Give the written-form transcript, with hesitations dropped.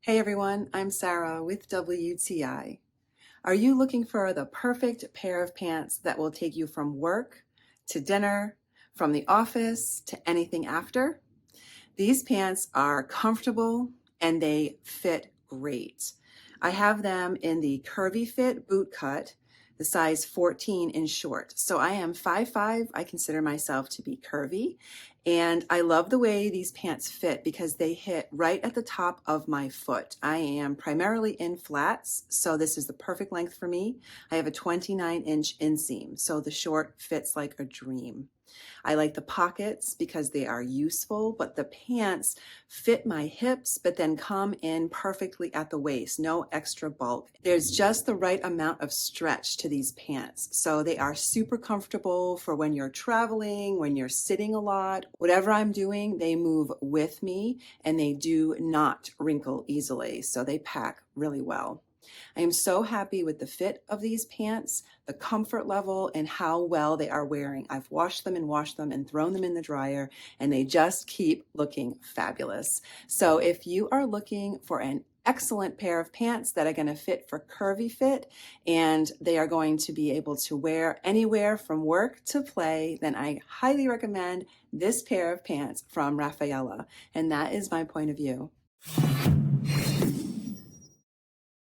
Hey everyone, I'm Sarah with WTI. Are you looking for the perfect pair of pants that will take you from work to dinner, from the office to anything after? These pants are comfortable and they fit great. I have them in the curvy fit boot cut, the size 14 in short. So I am 5'5". I consider myself to be curvy. And I love the way these pants fit because they hit right at the top of my foot. I am primarily in flats, so this is the perfect length for me. I have a 29-inch inseam, so the short fits like a dream. I like the pockets because they are useful, but the pants fit my hips, but then come in perfectly at the waist, no extra bulk. There's just the right amount of stretch to these pants. So they are super comfortable for when you're traveling, when you're sitting a lot. Whatever I'm doing, they move with me and they do not wrinkle easily. So they pack really well. I am so happy with the fit of these pants, the comfort level, and how well they are wearing. I've washed them and thrown them in the dryer, and they just keep looking fabulous. So if you are looking for an excellent pair of pants that are going to fit for curvy fit and they are going to be able to wear anywhere from work to play, then I highly recommend this pair of pants from Rafaella. And that is my point of view.